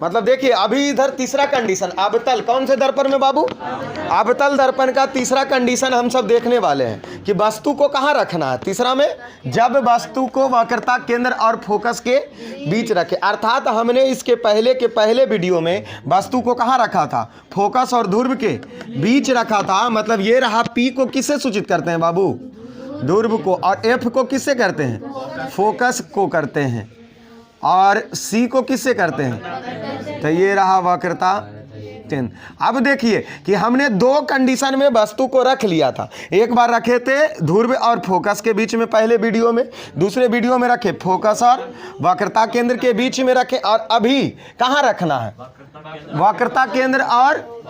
मतलब देखिए अभी इधर तीसरा कंडीशन अवतल, कौन से दर्पण में बाबू? अवतल दर्पण का तीसरा कंडीशन हम सब देखने वाले हैं कि वस्तु को कहाँ रखना है। तीसरा में जब वस्तु को वक्रता केंद्र और फोकस के बीच रखे, अर्थात हमने इसके पहले के पहले वीडियो में वस्तु को कहाँ रखा था? फोकस और ध्रुव के बीच रखा था। मतलब ये रहा, पी को किससे सूचित करते हैं बाबू? ध्रुव को। और एफ को किससे करते हैं? फोकस को करते हैं। और सी को किससे करते हैं? तो ये रहा वक्रता केंद्र। अब देखिए कि हमने दो कंडीशन में वस्तु को रख लिया था। एक बार रखे थे ध्रुव और फोकस के बीच में पहले वीडियो में, दूसरे वीडियो में रखे फोकस और वक्रता केंद्र के बीच में रखे, और अभी कहाँ रखना है? वक्रता केंद्र और,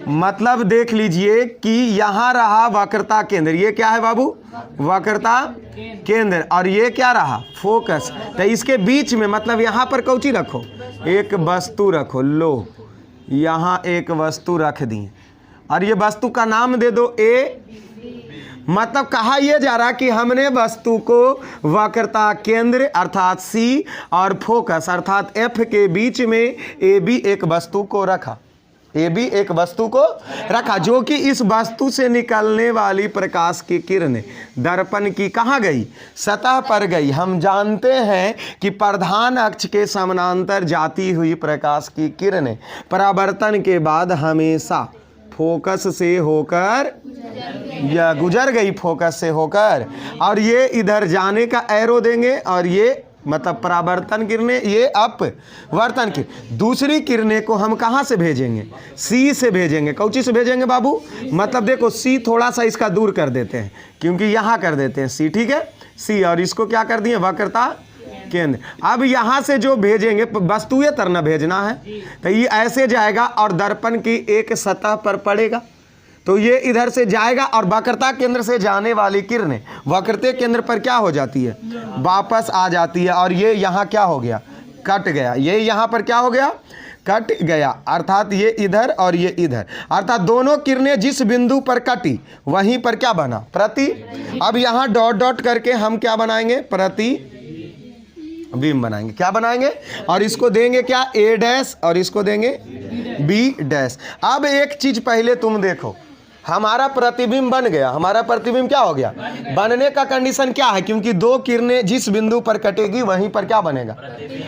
मतलब देख लीजिए कि यहाँ रहा वक्रता केंद्र, ये क्या है बाबू? वक्रता केंद्र। और ये क्या रहा? फोकस। तो इसके बीच में मतलब यहाँ पर कौची रखो? एक वस्तु रखो। लो यहाँ एक वस्तु रख दी और ये वस्तु का नाम दे दो ए। मतलब कहा यह जा रहा कि हमने वस्तु को वक्रता केंद्र अर्थात सी और फोकस अर्थात एफ के बीच में ए बी एक वस्तु को रखा। ए बी एक वस्तु को रखा जो कि इस वस्तु से निकलने वाली प्रकाश की किरणें दर्पण की कहाँ गई? सतह पर गई। हम जानते हैं कि प्रधान अक्ष के समानांतर जाती हुई प्रकाश की किरणें परावर्तन के बाद हमेशा फोकस से होकर या गुजर गई, फोकस से होकर, और ये इधर जाने का एरो देंगे और ये मतलब परावर्तन किरणें, ये अपवर्तन की दूसरी किरणें को हम कहाँ से भेजेंगे? सी से भेजेंगे। कौची से भेजेंगे बाबू? मतलब देखो सी थोड़ा सा इसका दूर कर देते हैं क्योंकि यहाँ कर देते हैं सी, ठीक है, सी, और इसको क्या कर दिए? वक्रता केंद्र। अब यहाँ से जो भेजेंगे वस्तुएं तरना भेजना है तो ये ऐसे जाएगा और दर्पण की एक सतह पर पड़ेगा, तो ये इधर से जाएगा और वक्रता केंद्र से जाने वाली किरणें वक्रता केंद्र पर क्या हो जाती है? वापस आ जाती है। और ये यहाँ क्या हो गया? कट गया। ये यहाँ पर क्या हो गया? कट गया। अर्थात ये इधर और ये इधर, अर्थात दोनों किरणें जिस बिंदु पर कटी वहीं पर क्या बना? प्रति। अब यहाँ डॉट डॉट करके हम क्या बनाएंगे? प्रतिबिंब बनाएंगे। क्या बनाएंगे? और इसको देंगे क्या? ए डैश, और इसको देंगे बी डैश। अब एक चीज पहले तुम देखो, हमारा प्रतिबिंब बन गया। हमारा प्रतिबिंब क्या हो गया? बनने का कंडीशन क्या है? क्योंकि दो किरणें जिस बिंदु पर कटेगी वहीं पर क्या बनेगा?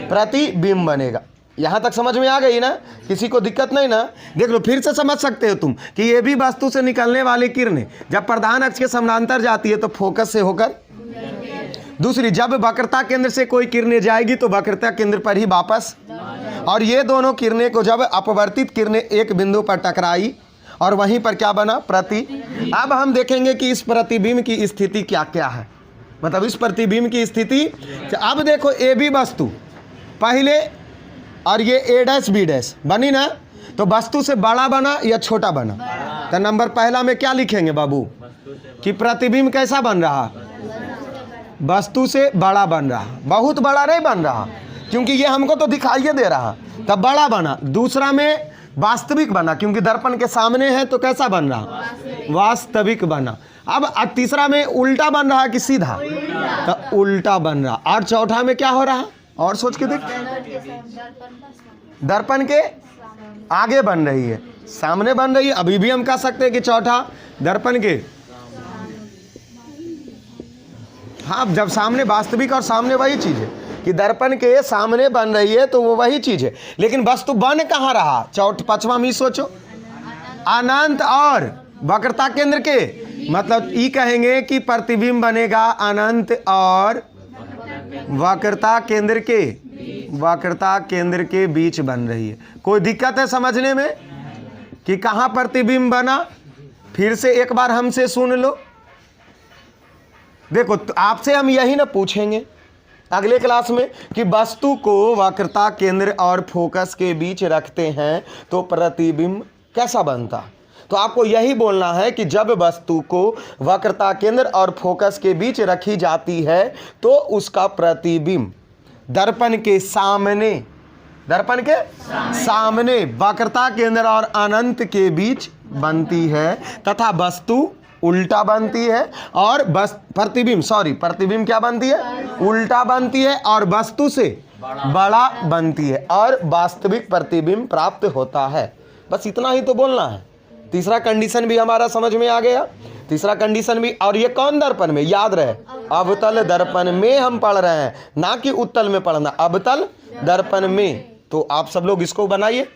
प्रतिबिंब बनेगा। यहां तक समझ में आ गई ना? किसी को दिक्कत नहीं ना? देख लो, फिर से समझ सकते हो तुम कि ये भी वस्तु से निकलने वाली किरणें जब प्रधान अक्ष के समानांतर जाती है तो फोकस से होकर, दूसरी जब वक्रता केंद्र से कोई किरणें जाएगी तो वक्रता केंद्र पर ही वापस, और ये दोनों किरणें को जब अपवर्तित किरणें एक बिंदु पर टकराई और वहीं पर क्या बना? प्रति। अब हम देखेंगे कि इस प्रतिबिंब की स्थिति क्या क्या है, मतलब इस प्रतिबिंब की स्थिति। अब देखो ए बी वस्तु पहले और ये ए डैश बी डैश बनी ना, तो वस्तु से बड़ा बना या छोटा बना? तो नंबर पहला में क्या लिखेंगे बाबू कि प्रतिबिंब कैसा बन रहा? वस्तु से बड़ा बन रहा, बहुत बड़ा नहीं बन रहा क्योंकि ये हमको तो दिखाई दे रहा, तब बड़ा बना। दूसरा में वास्तविक बना क्योंकि दर्पण के सामने है तो कैसा बन रहा? वास्तविक बना। अब तीसरा में उल्टा बन रहा कि सीधा? तो उल्टा बन रहा। और चौथा में क्या हो रहा? और सोच के देख, दर्पण के आगे बन रही है, सामने बन रही है। अभी भी हम कह सकते हैं कि चौथा दर्पण के, हाँ, जब सामने वास्तविक और सामने वही चीज है कि दर्पण के सामने बन रही है तो वो वही चीज है, लेकिन वस्तु बन कहाँ रहा? पांचवा में सोचो, अनंत और वक्रता केंद्र के, मतलब ई कहेंगे कि प्रतिबिंब बनेगा अनंत और वक्रता केंद्र के बीच बन रही है। कोई दिक्कत है समझने में कि कहाँ प्रतिबिंब बना? फिर से एक बार हमसे सुन लो। देखो, तो आपसे हम यही ना पूछेंगे अगले क्लास में कि वस्तु को वक्रता केंद्र और फोकस के बीच रखते हैं तो प्रतिबिंब कैसा बनता? तो आपको यही बोलना है कि जब वस्तु को वक्रता केंद्र और फोकस के बीच रखी जाती है तो उसका प्रतिबिंब दर्पण के सामने वक्रता केंद्र और अनंत के बीच बनती है तथा वस्तु उल्टा बनती है, और प्रतिबिंब क्या बनती है? उल्टा बनती है, और वस्तु से बड़ा बनती है और वास्तविक प्रतिबिंब प्राप्त होता है। बस इतना ही तो बोलना है। तीसरा कंडीशन भी हमारा समझ में आ गया। तीसरा कंडीशन भी, और ये कौन दर्पण में, याद रहे अवतल दर्पण में हम पढ़ रहे हैं, ना कि उत्तल में पढ़ना, अवतल दर्पण में। तो आप सब लोग इसको बनाइए।